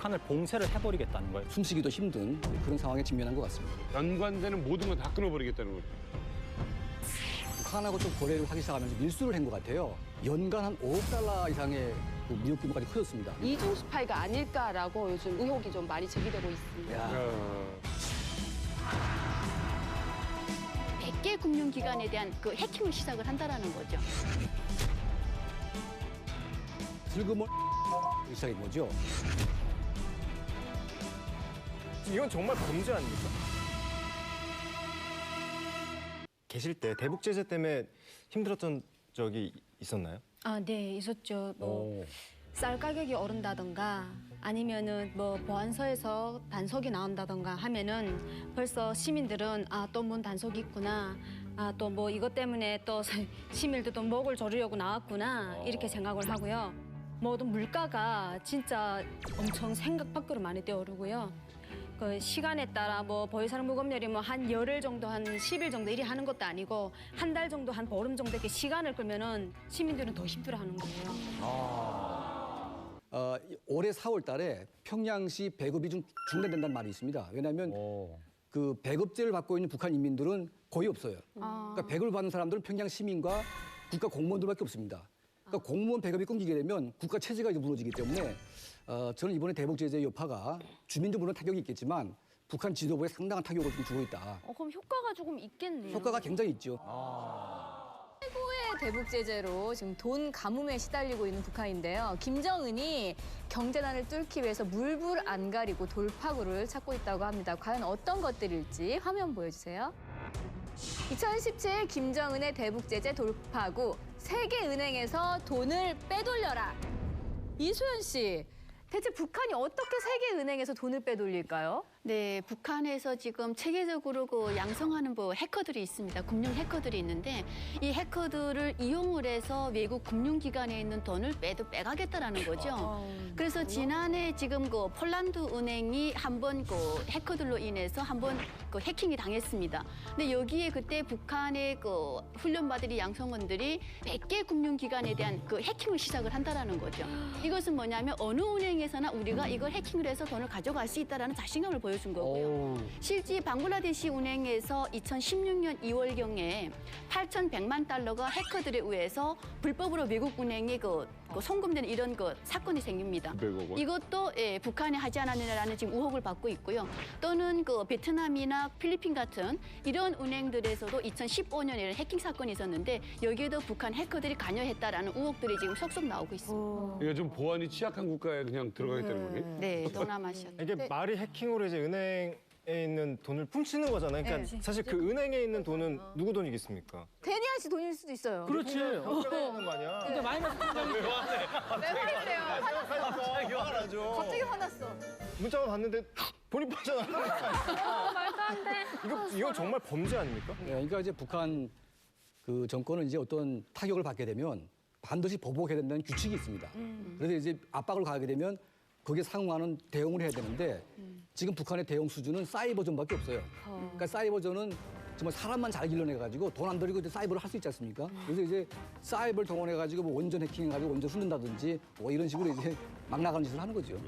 북한을 봉쇄를 해버리겠다는 거예요. 숨쉬기도 힘든 그런 상황에 직면한 것 같습니다. 연관되는 모든 걸 다 끊어버리겠다는 거죠. 북한하고 좀 거래를 하기 시작하면서 밀수를 한 것 같아요. 연간 한 5억 달러 이상의 그 무역 규모까지 커졌습니다. 이중 스파이가 아닐까라고 요즘 의혹이 좀 많이 제기되고 있습니다. 100개 금융기관에 대한 그 해킹을 시작을 한다라는 거죠. 슬그머 시작인 거죠. 이건 정말 범죄 아닙니까? 계실 때 대북 제재 때문에 힘들었던 적이 있었나요? 아, 네, 있었죠. 쌀 가격이 오른다던가 아니면은 뭐 보안소에서 단속이 나온다던가 하면은 벌써 시민들은 아, 또 뭔 단속이 있구나. 아, 또 뭐 이것 때문에 또 시민들도 또 목을 조르려고 나왔구나. 이렇게 생각을 하고요. 모든 물가가 진짜 엄청 생각 밖으로 많이 뛰어오르고요. 그 시간에 따라 뭐 보유사랑 무급열이 뭐 한 열흘 정도, 한 10일 정도 일이 하는 것도 아니고 한 달 정도, 한 보름 정도 이렇게 시간을 끌면은 시민들은 더 힘들어하는 거예요. 올해 4월 달에 평양시 배급이 좀 중단된다는 말이 있습니다. 왜냐하면 그 배급제를 받고 있는 북한 인민들은 거의 없어요. 그러니까 배급을 받는 사람들은 평양 시민과 국가 공무원들밖에 없습니다. 그러니까 공무원 배급이 끊기게 되면 국가 체제가 이제 무너지기 때문에 저는 이번에 대북 제재 여파가 주민들 물론 타격이 있겠지만 북한 지도부에 상당한 타격을 좀 주고 있다. 그럼 효과가 조금 있겠네요. 효과가 굉장히 있죠. 최고의 대북 제재로 지금 돈 가뭄에 시달리고 있는 북한인데요. 김정은이 경제난을 뚫기 위해서 물불 안 가리고 돌파구를 찾고 있다고 합니다. 과연 어떤 것들일지 화면 보여주세요. 2017 김정은의 대북 제재 돌파구, 세계은행에서 돈을 빼돌려라. 이소연 씨, 대체 북한이 어떻게 세계은행에서 돈을 빼돌릴까요? 네, 북한에서 지금 체계적으로 그 양성하는 뭐 해커들이 있습니다. 금융 해커들이 있는데 이 해커들을 이용을 해서 외국 금융기관에 있는 돈을 빼가겠다라는 거죠. 그래서 지난해 지금 그 폴란드 은행이 한번 그 해커들로 인해서 한번 그 해킹이 당했습니다. 근데 여기에 그때 북한의 그 훈련받은 양성원들이 100개 금융기관에 대한 그 해킹을 시작을 한다라는 거죠. 이것은 뭐냐면 어느 은행에서나 우리가 이걸 해킹을 해서 돈을 가져갈 수 있다라는 자신감을 보여준 거고요. 실제 방글라데시 은행에서 2016년 2월경에 8,100만 달러가 해커들에 의해서 불법으로 외국 은행에 그 송금되는 이런 그 사건이 생깁니다. 이것도 북한이 하지 않았느냐라는 지금 의혹을 받고 있고요. 또는 그 베트남이나 필리핀 같은 이런 은행들에서도 2015년에 해킹 사건이 있었는데 여기에도 북한 해커들이 관여했다라는 의혹들이 지금 속속 나오고 있습니다. 이게 좀 보안이 취약한 국가에 그냥 들어가겠다는 거니? 네, 동남아시아. 이게 말이 해킹으로 이제 은행에 있는 돈을 훔치는 거잖아요. 그러니까 사실 그 은행에 있는 돈은 누구 돈이겠습니까? 데니안 씨 돈일 수도 있어요. 그렇지. 하는 거 아니야? 근데 마이너스 통장이 왜 화내세요? 화났어. 갑자기 화났어. 문자가 왔는데 돈이 빠져나. 말도 안 돼. 이건 정말 범죄 아닙니까? 네, 그러니까 이제 북한 그 정권은 이제 어떤 타격을 받게 되면 반드시 보복해야 된다는 규칙이 있습니다. 그래서 이제 압박을 가하게 되면 거기에 상응하는 대응을 해야 되는데 지금 북한의 대응 수준은 사이버전밖에 없어요. 그러니까 사이버전은 정말 사람만 잘 길러내가지고 돈 안 들이고 이제 사이버를 할 수 있지 않습니까? 그래서 이제 사이버를 동원해가지고 뭐 원전 해킹해가지고 원전 훑는다든지 뭐 이런 식으로 이제 막 나가는 짓을 하는 거죠.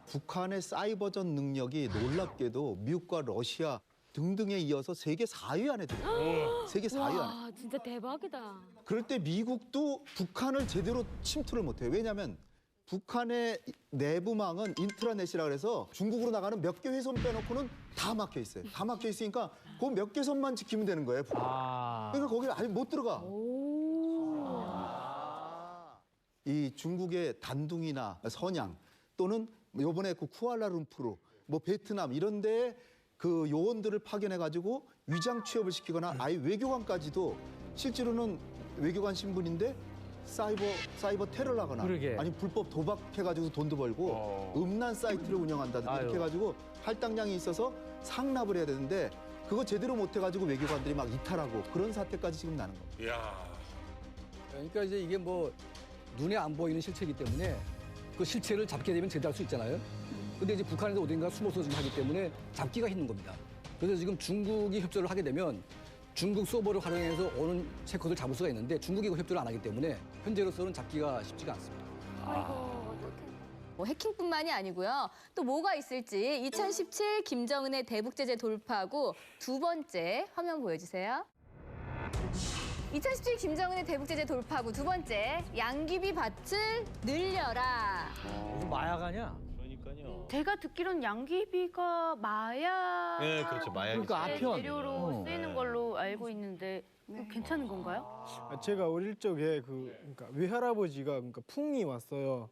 북한의 사이버전 능력이 놀랍게도 미국과 러시아 등등에 이어서 세계 4위 안에 들어요. 세계 4위 안에. 와, 진짜 대박이다. 그럴 때 미국도 북한을 제대로 침투를 못해요. 왜냐하면 북한의 내부망은 인트라넷이라 그래서 중국으로 나가는 몇 개 회선 빼놓고는 다 막혀 있어요. 다 막혀 있으니까 그 몇 개 선만 지키면 되는 거예요. 그러니까 거기 아예 못 들어가. 이 중국의 단둥이나 선양 또는 이번에 그 쿠알라룸푸르, 뭐 베트남 이런 데에 그 요원들을 파견해가지고 위장 취업을 시키거나 아예 외교관까지도 실제로는 외교관 신분인데 사이버 테러를 하거나 아니 불법 도박해가지고 돈도 벌고 음란 사이트를 운영한다든지 이렇게 해가지고 할당량이 있어서 상납을 해야 되는데 그거 제대로 못해가지고 외교관들이 막 이탈하고 그런 사태까지 지금 나는 겁니다. 이야. 그러니까 이제 이게 뭐 눈에 안 보이는 실체이기 때문에 그 실체를 잡게 되면 제대할 수 있잖아요. 근데 이제 북한에서 어딘가 숨어서 지금 하기 때문에 잡기가 힘든 겁니다. 그래서 지금 중국이 협조를 하게 되면 중국 서버를 활용해서 오는 해커들 잡을 수가 있는데 중국이 그 협조를 안 하기 때문에 현재로서는 잡기가 쉽지가 않습니다. 아이고, 어떡해. 뭐 해킹뿐만이 아니고요. 또 뭐가 있을지 2017 김정은의 대북 제재 돌파 후 두 번째 화면 보여주세요. 2017 김정은의 대북 제재 돌파 후 두 번째 양귀비 밭을 늘려라. 무슨 마약 아니야? 제가 듣기로는 양귀비가 마약 네, 그렇죠. 마약이죠. 그러니까 아편. 재료로 쓰이는 걸로 알고 있는데 이거 괜찮은 건가요? 제가 어릴 적에 그러니까 외할아버지가 그러니까 풍이 왔어요.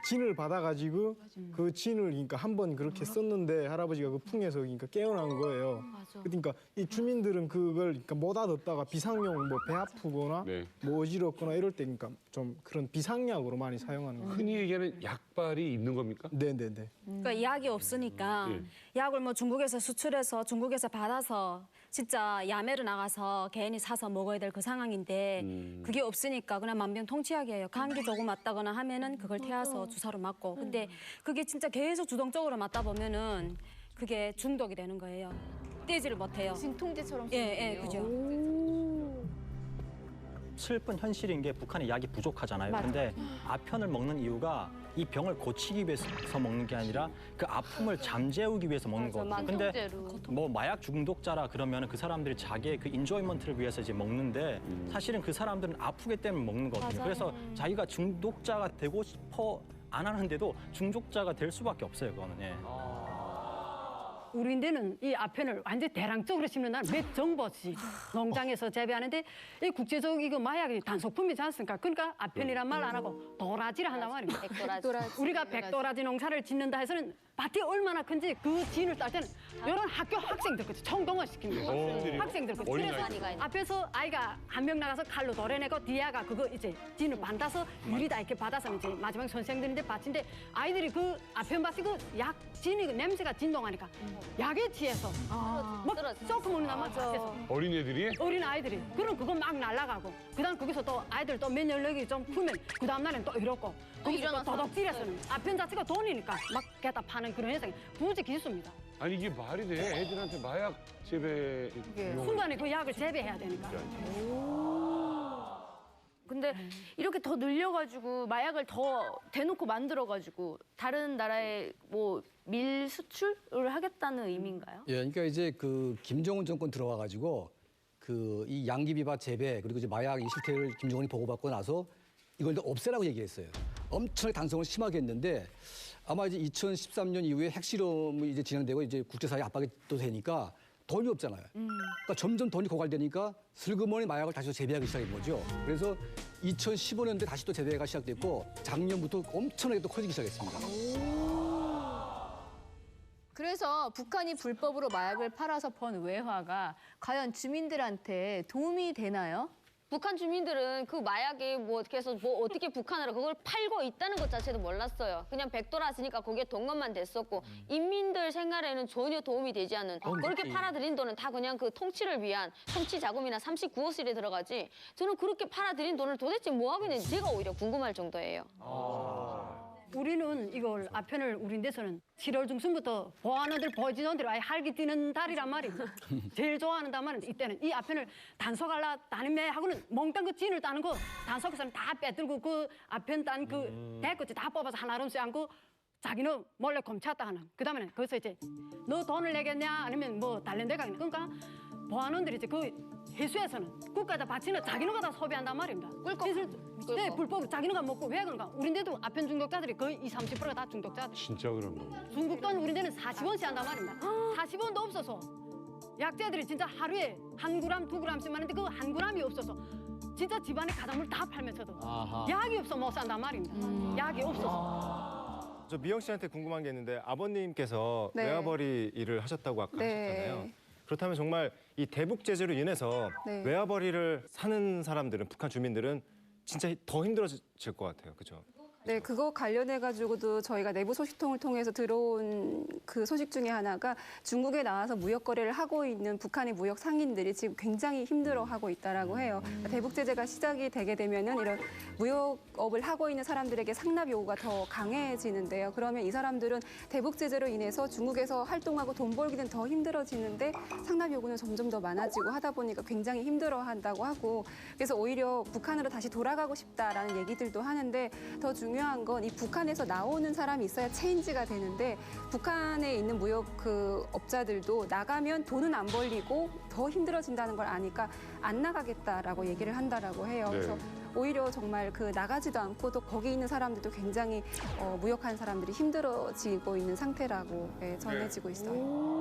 진을 받아가지고 그 진을 그러니까 한 번 그렇게 썼는데 할아버지가 그 풍에서 그러니까 깨어난 거예요. 그러니까 이 주민들은 그걸 그러니까 못 얻었다가 비상용 뭐 배 아프거나 네. 뭐 어지럽거나 이럴 때 그러니까 좀 그런 비상약으로 많이 사용하는 거예요. 흔히 얘기하는 약발이 있는 겁니까? 네네네. 그러니까 약이 없으니까 예. 약을 뭐 중국에서 수출해서 중국에서 받아서 진짜 야매로 나가서 개인이 사서 먹어야 될 그 상황인데 그게 없으니까 그냥 만병통치약이에요. 감기 조금 왔다거나 하면은 그걸 태워서 주사로 맞고. 근데 그게 진짜 계속 주동적으로 맞다 보면은 그게 중독이 되는 거예요. 떼지를 못해요. 진통제처럼 예, 그죠. 슬픈 현실인 게 북한이 약이 부족하잖아요. 근데 아편을 먹는 이유가 이 병을 고치기 위해서 먹는 게 아니라 그 아픔을 잠재우기 위해서 먹는 거거든요. 근데 뭐 마약 중독자라 그러면 그 사람들이 자기의 그 인조이먼트를 위해서 이제 먹는데 사실은 그 사람들은 아프기 때문에 먹는 거거든요. 그래서 자기가 중독자가 되고 싶어 안 하는데도 중독자가 될 수밖에 없어요, 그거는. 예. 우리인데는 이 아편을 완전 대량적으로 심는 날 몇 정보지 농장에서 재배하는데 이 국제적 이거 마약이 단속품이지 않습니까? 그러니까 아편이란 말 안 하고 도라지를 한단 말입니다. 백도라지. 우리가 백도라지 농사를 짓는다 해서는 밭이 얼마나 큰지 그 진을 딸 때는 이런 학교 학생들 거지 총동원 시킵니다. 학생들이요? 학생들 거지. 어린 그래서 아이들. 앞에서 아이가 한 명 나가서 칼로 도려내고 뒤에가 그거 이제 진을 만다서 유리다 이렇게 받아서 이제 마지막 선생들인데 밭인데 아이들이 그 아편 밭이 그 약 진이 그 냄새가 진동하니까 약에 취해서 막 쏘고 먹는단 말이야. 밭에서. 어린애들이? 어린 아이들이 그럼 그거 막 날아가고 그다음 거기서 또 아이들 또 면역력이 좀 풀면 그 다음 날엔 또 이렇고 거기서 또 도둑질해서는 아편 자체가 돈이니까 막 갖다 파는 그런 현상이 부지 기수입니다. 아니 이게 말이 돼? 애들한테 마약 재배 순간에 그 약을 재배해야 되니까. 근데 이렇게 더 늘려가지고 마약을 더 대놓고 만들어가지고 다른 나라에 뭐 밀 수출을 하겠다는 의미인가요? 예, 그러니까 이제 그 김정은 정권 들어와 가지고 그 이 양귀비밭 재배 그리고 이제 마약 이 실태를 김정은이 보고받고 나서 이걸 다 없애라고 얘기했어요. 엄청나게 단속을 심하게 했는데 아마 이제 2013년 이후에 핵실험이 이제 진행되고 이제 국제사회 압박이 또 되니까 돈이 없잖아요. 그러니까 점점 돈이 고갈되니까 슬그머니 마약을 다시 재배하기 시작한 거죠. 그래서 2015년도에 다시 또 재배가 시작됐고 작년부터 엄청나게 또 커지기 시작했습니다. 그래서 북한이 불법으로 마약을 팔아서 번 외화가 과연 주민들한테 도움이 되나요? 북한 주민들은 그 마약이 뭐 어떻게 해서 뭐 어떻게 북한으로 그걸 팔고 있다는 것 자체도 몰랐어요. 그냥 백도라지니까 거기에 돈것만 됐었고 인민들 생활에는 전혀 도움이 되지 않는 그렇게 팔아들인 돈은 다 그냥 그 통치를 위한 통치 자금이나 39호실에 들어가지 저는 그렇게 팔아들인 돈을 도대체 뭐 하고 있는지 제가 오히려 궁금할 정도예요. 우리는 이걸 아편을 우린 데서는 7월 중순부터 보안원들 보지원들 아예 활기 뛰는 달이란 말이죠. 제일 좋아하는단 말인데 이때는 이 아편을 단속하려 다니매 하고는 몽땅 그 진을 따는 거 단속에서는 다 빼들고 그 아편 딴 그 대꾸지 다 뽑아서 하나름씩 안고 자기는 몰래 검찰다 하는. 그다음에는 거기서 이제 너 돈을 내겠냐 아니면 뭐 다른 데 가겠냐. 그러니까 보안원들이 이제 그 해수에서는 국가에다 바치는 자기네가 다 소비한단 말입니다. 네, 불법으로 자기네가 먹고 왜 그런가? 우린데도 아편 중독자들이 거의 20~30%가 다 중독자들. 진짜 그런 거. 중국 돈 우린데는 40원씩 한단 말입니다. 40원도 없어서 약재들이 진짜 하루에 1g, 2g씩 많은데 그 1g이 없어서 진짜 집안에 가장물 다 팔면서도 약이 없어 못 산단 말입니다. 약이 없어서. 저 미영 씨한테 궁금한 게 있는데 아버님께서 네. 외화벌이 일을 하셨다고 아까 네. 하셨잖아요. 그렇다면 정말 이 대북 제재로 인해서 네. 외화벌이를 사는 사람들은 북한 주민들은 진짜 더 힘들어질 것 같아요. 그렇죠? 네, 그거 관련해가지고도 저희가 내부 소식통을 통해서 들어온 그 소식 중에 하나가 중국에 나와서 무역 거래를 하고 있는 북한의 무역 상인들이 지금 굉장히 힘들어하고 있다라고 해요. 대북 제재가 시작이 되게 되면은 이런 무역업을 하고 있는 사람들에게 상납 요구가 더 강해지는데요. 그러면 이 사람들은 대북 제재로 인해서 중국에서 활동하고 돈 벌기는 더 힘들어지는데 상납 요구는 점점 더 많아지고 하다 보니까 굉장히 힘들어한다고 하고 그래서 오히려 북한으로 다시 돌아가고 싶다라는 얘기들도 하는데 더 중요한 중요한 건 이 북한에서 나오는 사람이 있어야 체인지가 되는데 북한에 있는 무역 그 업자들도 나가면 돈은 안 벌리고 더 힘들어진다는 걸 아니까 안 나가겠다라고 얘기를 한다라고 해요. 네. 그래서 오히려 정말 그 나가지도 않고 또 거기 있는 사람들도 굉장히 무역하는 사람들이 힘들어지고 있는 상태라고 예, 전해지고 있어요.